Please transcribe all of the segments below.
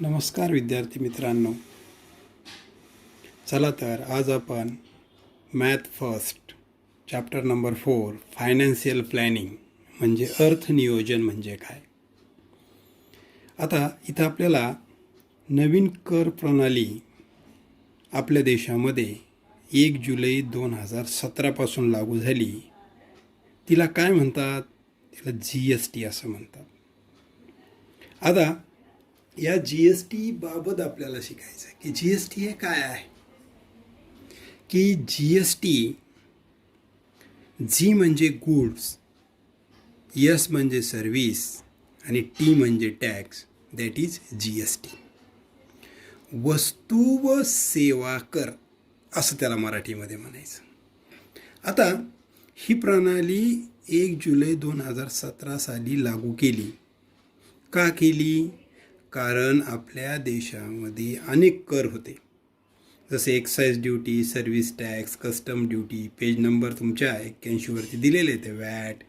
नमस्कार विद्यार्थी मित्रांनो. चला तर आज आपण math first chapter number 4 financial planning म्हणजे अर्थनियोजन म्हणजे काय. आता इथं आपल्याला नवीन कर प्रणाली आपल्या देशामध्ये 1 जुलै 2017 पासून लागू झाली. तिला काय म्हणतात? तिला GST असं म्हणतात. आता या GST बाबत आपल्याला शिकायचं आहे की GST हे काय आहे. की GST G म्हणजे गुड्स, S म्हणजे सर्व्हिस आणि T म्हणजे टॅक्स, दॅट इज GST. वस्तू व सेवा कर असं त्याला मराठीमध्ये म्हणायचं. आता ही प्रणाली 1 जुलै 2017 साली लागू केली. का केली? कारण आपल्या देशामध्ये अनेक कर होते, जसे excise duty, service tax, custom duty. Page number तुमच्या 81वरती दिलेले ते watt,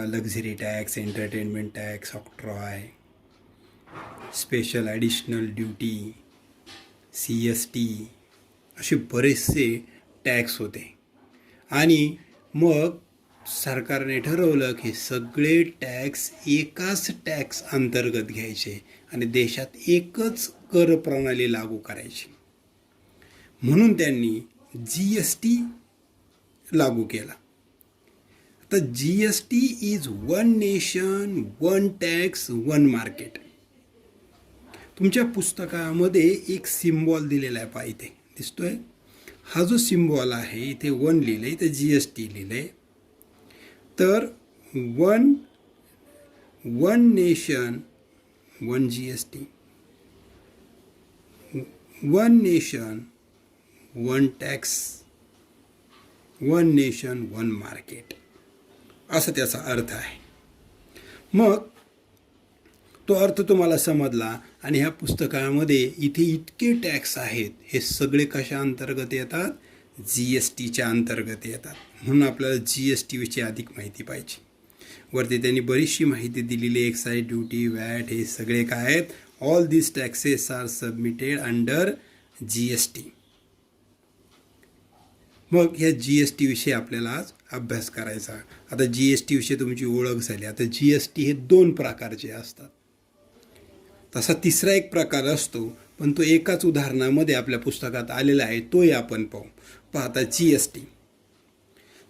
luxury tax, entertainment tax, octroi, special additional duty, CST, असे बरेचसे टॅक्स होते. आणि मग सरकारने ठरवलं की सगळे टॅक्स एकाच टॅक्स अंतर्गत घ्यायचे आणि देशात एकच कर प्रणाली लागू करायची. म्हणून त्यांनी GST लागू केला. तर GST is one nation, one tax, one market. तुमच्या पुस्तकामध्ये एक सिम्बॉल दिलेला आहे, पहा इथे दिसतोय. हा जो सिम्बॉल आहे इथे 1 लिहिलं आहे, इथे GST लिहिलं आहे. तर one nation one GST, one nation one tax, one nation one market असा त्याचा अर्थ आहे. मग तो अर्थ तुम्हाला समजला. आणि ह्या पुस्तकामध्ये इथे इतके टॅक्स आहेत, हे सगळे कशा अंतर्गत येतात? GSTच्या अंतर्गत येतात. म्हणून आपल्याला GST विषयी अधिक माहिती पाहिजे. वरती त्यांनी बरीचशी माहिती दिलेली आहे. एक्साईज ड्युटी, वॅट, हे सगळे काय आहेत? All this taxes are submitted under GST. मग ह्या GST विषयी आपल्याला आज अभ्यास करायचा. आता GST विषयी तुमची ओळख झाली. आता GST हे 2 प्रकारचे असतात. तसा तिसरा एक प्रकार असतो, पण तो एकाच उदाहरणामध्ये आपल्या पुस्तकात आलेला आहे, तोही आपण पाहू. पाहता GST.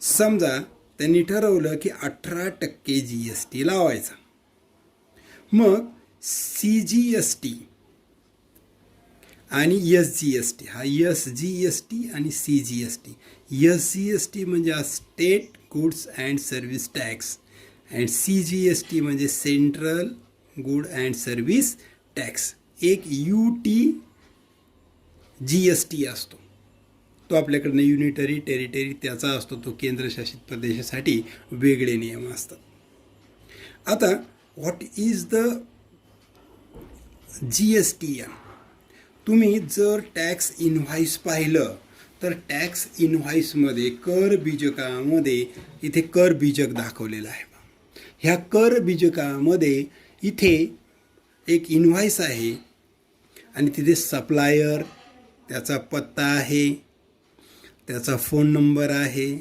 समजा त्यांनी ठरवलं की 18% GST लावायचा. मग CGST आणि SGST, हा SGST आणि CGST. SGST म्हणजे state goods and service tax and CGST म्हणजे central good and service tax. एक UTGST असतो, तो आपल्याकडनं युनिटरी टेरिटरी त्याचा असतो, तो केंद्रशासित प्रदेशासाठी वेगळे नियम असतात. आता व्हॉट इज द GST? तुम्ही जर टॅक्स इनव्हॉइस पाहिलं तर टॅक्स इनव्हॉइसमध्ये कर बीजकामध्ये इथे कर बीजक दाखवलेलं आहे. ह्या कर बीजकामध्ये इथे एक इनव्हॉइस आहे आणि तिथे सप्लायर, त्याचा पत्ता आहे, त्याचा फोन नंबर आहे,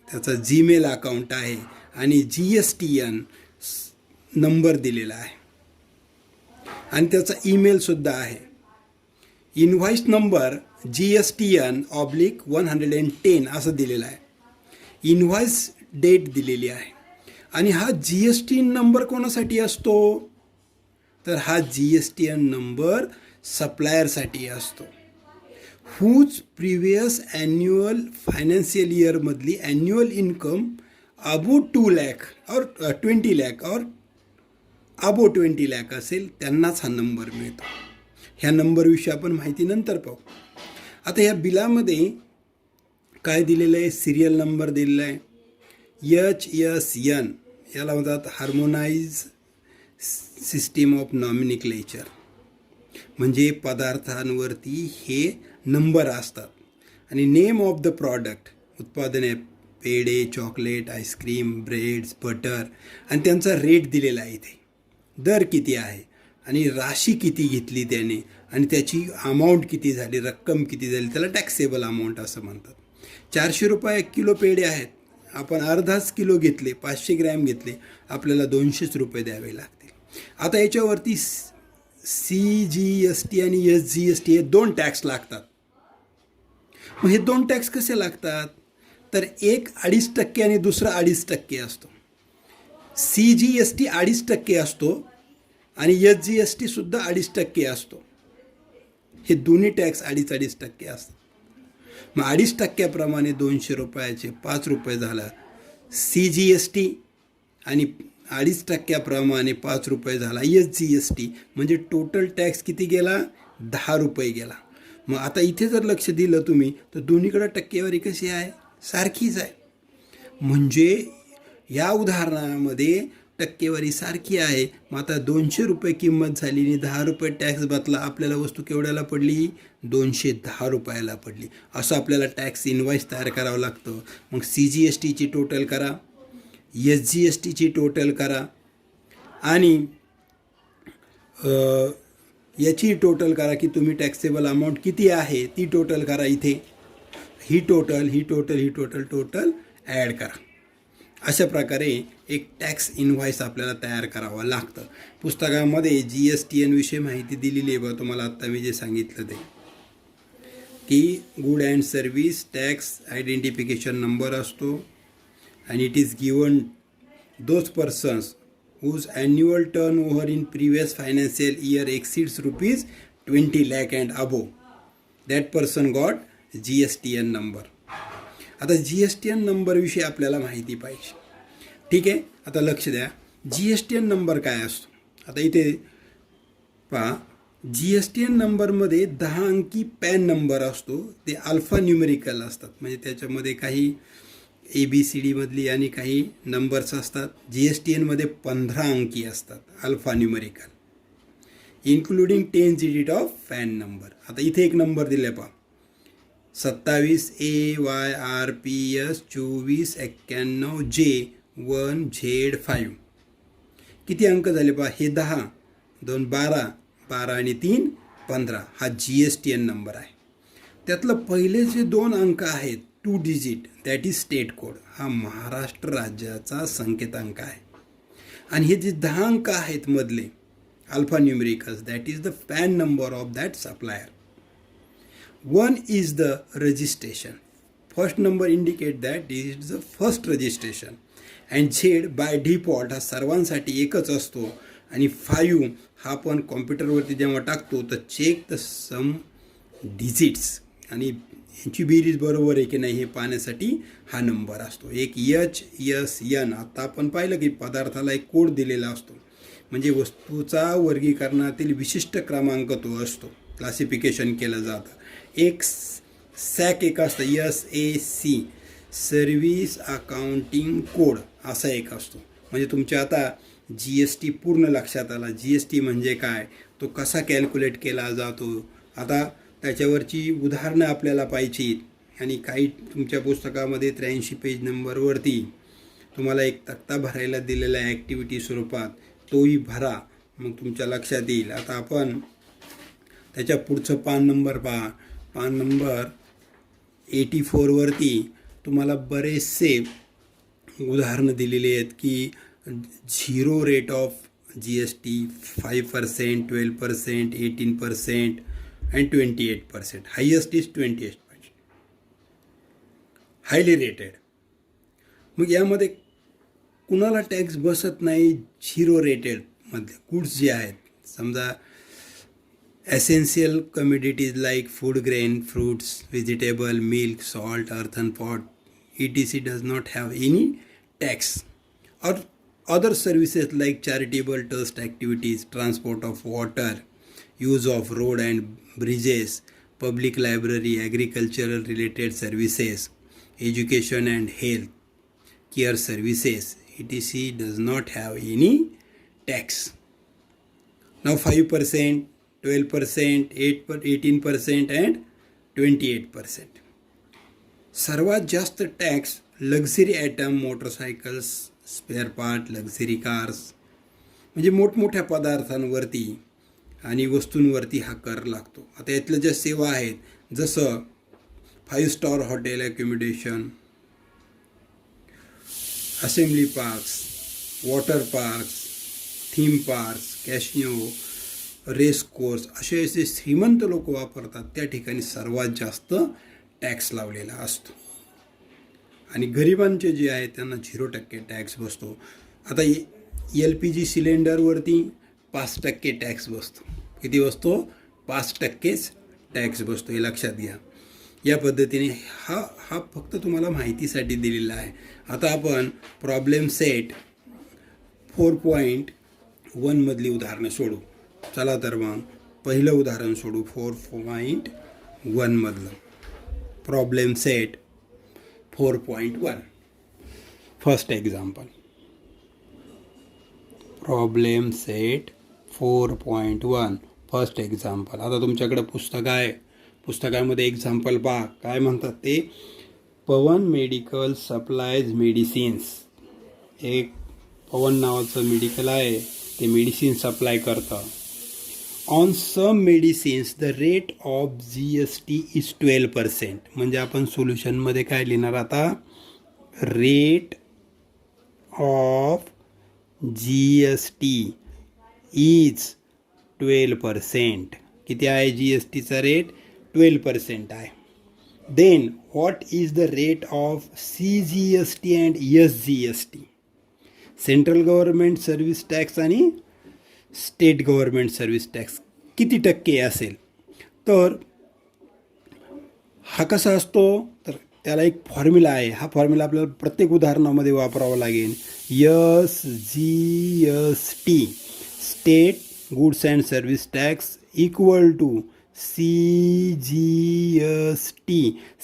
त्याचा जीमेल अकाउंट आहे आणि GSTN नंबर दिलेला आहे आणि त्याचा ईमेलसुद्धा आहे. इनव्हॉइस नंबर GSTN/110 असं दिलेला आहे. इनव्हॉइस डेट दिलेली आहे. आणि हा GST नंबर कोणासाठी असतो? तर हा GSTN नंबर सप्लायरसाठी असतो. हुज प्रिव्हियस ॲन्युअल फायनान्शियल इयरमधली ॲन्युअल इन्कम अबो 2 लाख और 20 लाख और अबो 20 लाख असेल, त्यांनाच हा नंबर मिळतो. ह्या नंबरविषयी आपण माहिती नंतर पाहू. आता ह्या बिलामध्ये काय दिलेलं आहे? सिरियल नंबर दिलेला आहे HSN, याला म्हणतात हार्मोनाइज सिस्टीम ऑफ नॉमिनिक्लेचर. म्हणजे पदार्थांवरती हे नंबर असतात. आणि नेम ऑफ द प्रॉडक्ट, उत्पादने पेढे, चॉकलेट, आईस्क्रीम, ब्रेड्स, बटर, आणि त्यांचा रेट दिलेला आहे इथे, दर किती आहे आणि राशी किती घेतली त्याने आणि त्याची अमाऊंट किती झाली, रक्कम किती झाली, त्याला टॅक्सेबल अमाऊंट असं म्हणतात. 400 रुपये 1 किलो पेढे आहेत, आपण अर्धाच किलो घेतले, 500 ग्रॅम घेतले, आपल्याला 200 रुपये द्यावे लागतील. आता याच्यावरती CGST आणि SGST हे 2 टॅक्स लागतात. मग हे 2 टॅक्स कसे लागतात, तर एक 2.5% आणि दुसरा 2.5% असतो. CGST 2.5% असतो आणि SGST सुद्धा 2.5% असतो. हे दोन्ही टॅक्स 2.5% असतात. मग 2.5%प्रमाणे 200 रुपयाचे 5 रुपये झाला CGST आणि 2.5%प्रमाणे 5 रुपये झाला SGST. म्हणजे टोटल टॅक्स किती गेला, 10 रुपये गेला. मग आता इथे जर लक्ष दिलं तुम्ही तर दोन्हीकडे टक्केवारी कशी आहे, सारखीच आहे. म्हणजे या उदाहरणामध्ये टक्केवारी सारखी आहे. मग आता 200 रुपये किंमत झाली आणि 10 रुपये टॅक्स बसला, आपल्याला वस्तू केवढ्याला पडली, 210 रुपयाला पडली. असं आपल्याला टॅक्स इनवॉइस तयार करावं लागतं. मग CGSTची टोटल करा, SGSTची टोटल करा आणि याची टोटल करा की तुम्ही टॅक्सेबल अमाऊंट किती आहे ती टोटल करा. इथे ही टोटल ॲड करा. अशा प्रकारे एक टॅक्स इनव्हॉइस आपल्याला तयार करावं लागतं. पुस्तकामध्ये GSTN विषयी माहिती दिलेली आहे बघा, तुम्हाला आत्ता मी जे सांगितलं ते, की good and service tax identification number असतो आणि it is given those persons whose annual turnover in previous financial year exceeds rupees 20 lakh and above, that person got GSTN number. आता GSTN नंबरविषयी आपल्याला माहिती पाहिजे. ठीक आहे, आता लक्ष द्या, GSTN नंबर काय असतो. आता इथे पहा, GSTN नंबरमध्ये 10 अंकी पॅन नंबर असतो. ते अल्फा न्यूमेरिकल असतात, म्हणजे त्याच्यामध्ये काही ABCD मधली आणि काही नंबर्स असतात. GSTNमध्ये 15 अंकी असतात alpha numerical, including 10 digit of pan number. आता इथे एक नंबर दिले पहा, 27 AYRPS 2491J1Z5. किती अंक झाले पहा, हे 10, 2 12, 12 आणि 3 15. हा GSTN नंबर आहे. त्यातलं पहिले जे 2 अंक आहेत 2 digit, that is state code, हा महाराष्ट्र राज्याचा संकेतांक आहे. आणि हे जे 10 अंक आहेत मधले alpha numericals, that is the pan number of that supplier. 1 is the registration. First number indicate that this is the first registration. And Z by default हा सर्वांसाठी एकच असतो. आणि 5 हा आपण कॉम्प्युटरवरती जेव्हा टाकतो तर चेक द सम डिजिट्स आणि ह्यांची बेरीज बरोबर आहे की नाही हे पाहण्यासाठी हा नंबर असतो. एक HSN. आता आपण पाहिलं की पदार्थाला एक कोड दिलेला असतो, म्हणजे वस्तूचा वर्गीकरणातील विशिष्ट क्रमांक तो असतो, क्लासिफिकेशन केलं जातं. एक सॅक एक असतं SAC, सर्व्हिस अकाउंटिंग कोड असा एक असतो. म्हणजे तुमच्या आता GST पूर्ण लक्षात आला. GST म्हणजे काय, तो कसा कॅल्क्युलेट केला जातो. आता त्याच्यावरची उदाहरणं आपल्याला पाहिजे आणि काही तुमच्या पुस्तकामध्ये 83 पेज नंबरवरती तुम्हाला एक तक्ता भरायला दिलेला आहे ॲक्टिव्हिटी स्वरूपात, तोही भरा, मग तुमच्या लक्षात येईल. आता आपण त्याच्या पुढचं पान नंबर पहा, पान नंबर 84 वरती तुम्हाला बरेचसे उदाहरणं दिलेली आहेत की 0 rate of GST, 5%, 12%, 18% and 28%. Highest is 28%. Highly rated. मग यामध्ये कुणाला टॅक्स बसत नाही, 0 रेटेडमधले गुड्स जे आहेत, समजा essential commodities like food grain, fruits, vegetable, milk, salt, earthen pot, etc. does not have any tax. Or other services like charitable trust activities, transport of water, use of road and bridges, public library, agricultural related services, education and health care services, etc. does not have any tax. Now 5%, 12%, 18% and 28%. सर्वात जास्त tax luxury item, motorcycles, spare part, luxury cars, म्हणजे मोठमोठ्या पदार्थांवरती आणि वस्तूंवरती हा कर लागतो. आता यातल्या ज्या सेवा आहेत जसं 5 star hotel accommodation, assembly parks, water parks, theme parks, casino, race course असे श्रीमंत लोक वापरतात त्या ठिकाणी सर्वात जास्त टॅक्स लावलेला असतो. आणि गरिबांचे जे आहेत त्यांना 0% टॅक्स बसतो. आता LPG सिलेंडरवरती 5% टॅक्स बसतो. किती बसतो? 5%च टॅक्स बसतो, हे लक्षात घ्या. या पद्धतीने हा फक्त तुम्हाला माहितीसाठी दिलेला आहे. आता आपण प्रॉब्लेम सेट 4.1 मधली उदाहरणं सोडू. चला तर मग पहिलं उदाहरण सोडू 4.1 मधलं. Problem set 4.1. First example. Problem set 4.1 first example. आता तुमच्याकडे पुस्तक आहे, पुस्तकामध्ये एक्झाम्पल पहा काय म्हणतात ते. Pawan medical supplies medicines. एक पवन नावाचं मेडिकल आहे, ते मेडिसिन सप्लाय करतं. On some medicines the rate of GST is 12%. म्हणजे आपण सोल्युशनमध्ये काय लिहिणार आता? Rate of GST is 12%. किती आहे GSTचा रेट? 12% आहे. Then what is the rate of CGST and SGST? Central government service tax आणि स्टेट गव्हर्नमेंट सर्व्हिस टॅक्स किती टक्के असेल? तर हा कसा असतो? तर त्याला एक फॉर्म्युला आहे. हा फॉर्म्युला आपल्याला प्रत्येक उदाहरणामध्ये वापरावा लागेल. SGST state goods and service tax equal to CGST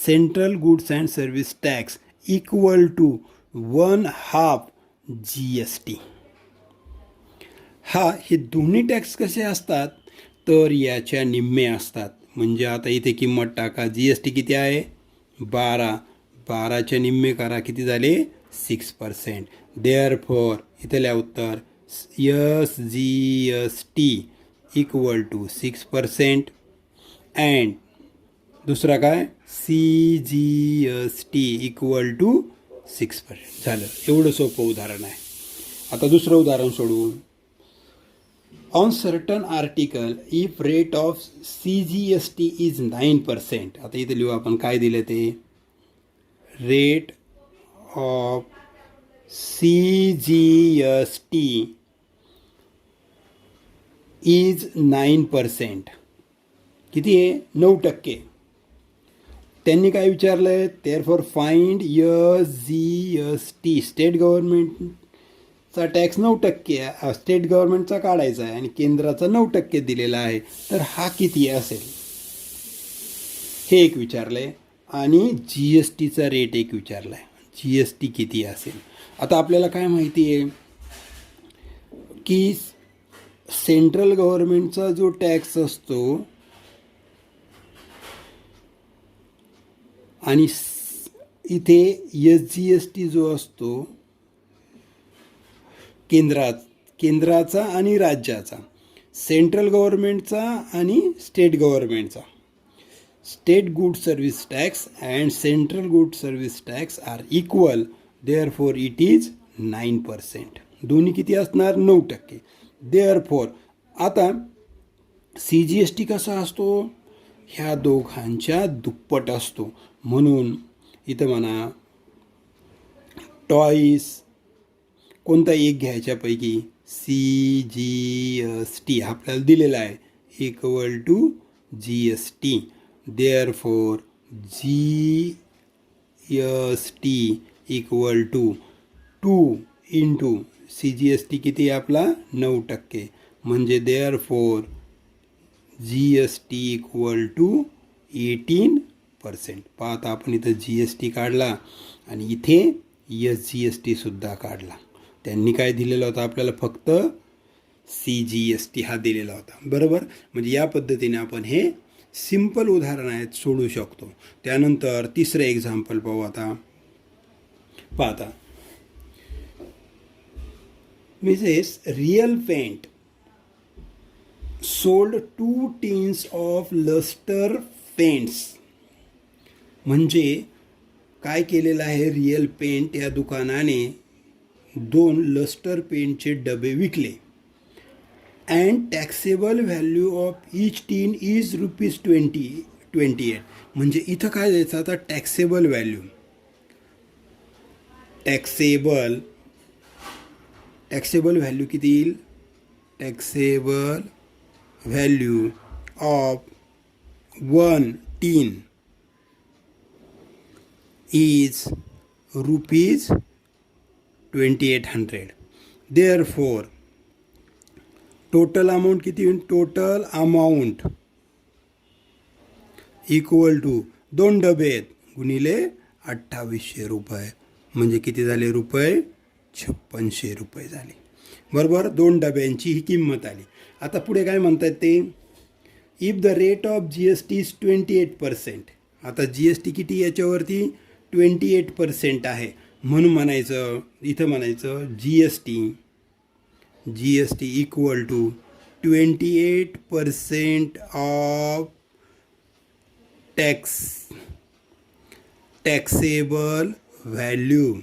central goods and service tax equal to 1/2 GST. हे दोन्ही टॅक्स कसे असतात? तर याच्या निम्मे असतात. म्हणजे आता इथे किंमत टाका. GST किती आहे? 12. 12च्या निम्मे करा, किती झाले? 6%. देअरफॉर इथे लिहा उत्तर SGST इक्वल टू 6% अँड दुसरा काय? CGST equal to 6%. झालं. एवढं सोपं उदाहरण आहे. आता दुसरं उदाहरण सोडू. On certain article if rate of CGST is 9%. आता इथे लिहू आपण काय दिलं ते. Rate of CGST is 9%. किती आहे? 9%. त्यांनी काय विचारलं आहे? Therefore find SGST. स्टेट गव्हर्नमेंटचा टॅक्स 9% आहे, स्टेट गव्हर्नमेंटचा काढायचा आहे आणि केंद्राचा 9% दिलेला आहे. तर हा किती असेल हे एक विचारलं आहे आणि GSTचा रेट एक विचारला आहे. GST किती असेल? आता आपल्याला काय माहिती आहे की सेंट्रल गव्हर्नमेंटचा जो टॅक्स असतो आणि इथे SGST जो असतो केंद्राचा आणि राज्याचा, सेंट्रल गव्हर्नमेंटचा आणि स्टेट गव्हर्नमेंटचा. State good service tax and central good service tax are equal, therefore it is 9%. दोन्ही किती असणार? 9%. देअरफॉर आता CGST कसा असतो? ह्या दोघांच्या दुप्पट असतो. म्हणून इथं म्हणा टॉईस कोणता एक घ्यायच्यापैकी CGST आपल्याला दिलेला आहे equal to GST. Therefore GST equal to 2 into CGST किती आहे आपला? 9%. म्हणजे देअरफॉर GST इक्वल टू 18%. पाहता आपण इथं GST काढला आणि इथे SGST सुद्धा काढला. त्यांनी काय दिलेला होता आपल्याला? फक्त CGST हा दिलेला होता. बरोबर. म्हणजे या पद्धतीने आपण हे सिंपल उदाहरण आहेत सोडू शकतो. त्यानंतर तिसरं एक्झाम्पल पाहू. आता पाहता Mrs real paint sold 2 tins of lustre paints. म्हणजे काय केलेलं आहे, रिअल पेंट या दुकानाने 2 लस्टर पेंटचे डबे विकले. And taxable value of each tin is ₹28. म्हणजे इथं काय द्यायचं आता, टॅक्सेबल व्हॅल्यू. टॅक्सेबल व्हॅल्यू किती येईल, taxable value of 1 tin is ₹2800. Therefore, total amount किती होईल, टोटल अमाऊंट इक्वल टू 2 डबे आहेत गुणिले 2800 रुपये. म्हणजे किती झाले रुपये, 5600 रुपये झाले. बरोबर, 2 डब्यांची ही किंमत आली. आता पुढे काय म्हणतात ते, if the rate of GST is 28%. आता GST किती याच्यावरती, 28% आहे. म्हणून म्हणायचं, इथं म्हणायचं GST equal to 28% of taxable value.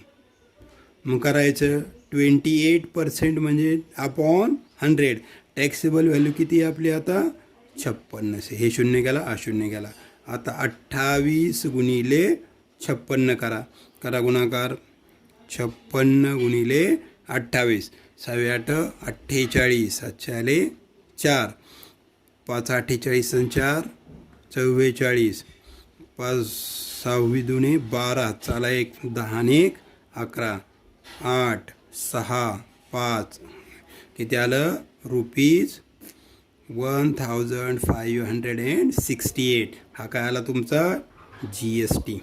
मग करायचं 28% म्हणजे अपॉन 100. टॅक्सेबल व्हॅल्यू किती आहे आपली आता, 5600. हे शून्य गेला, हा शून्य गेला. आता 28 गुणिले 56 करा गुणाकार. 56 गुणिले 28, 7 8 48, 7 आले 4, 5 48 आणि 4 44, 5 6 दुने 12, चला 1 10 1 11, 8 6 5, किती आलं, ₹1568. हा काय आला तुमचा GST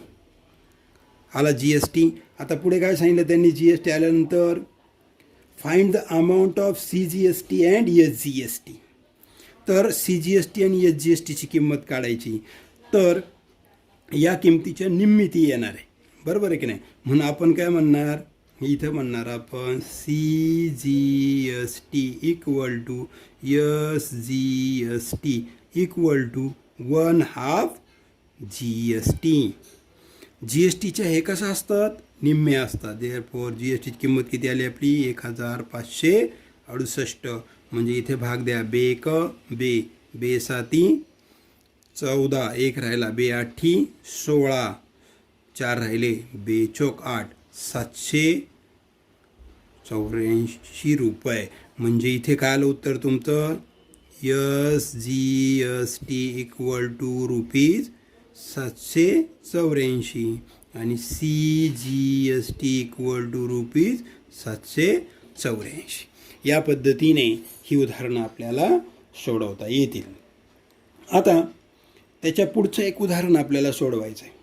आला, GST. आता पुढे काय सांगितलं त्यांनी, GST आल्यानंतर find the amount of CGST and SGST. तर CGST आणि SGSTची किंमत काढायची. तर या किमतीच्या निम्मी ती येणार आहे, बरोबर आहे की नाही. म्हणून आपण काय म्हणणार, इथं म्हणणार आपण CGST equal to SGST equal to 1/2 GST. GSTच्या हे कसं असतात, निम्मे असतात. देअरफॉर GSTची किंमत किती आली आपली, 1568. म्हणजे इथे भाग द्या, बे 7 14, 1 राहिला, बे 8 16, 4 राहिले, बे 4 8, 784 रुपये. म्हणजे इथे काय आलं उत्तर तुमचं, SGST इक्वल टू ₹784 आणि CGST इक्वल टू ₹784. या पद्धतीने ही उदाहरणं आपल्याला सोडवता येतील. आता त्याच्या पुढचं एक उदाहरण आपल्याला सोडवायचं आहे.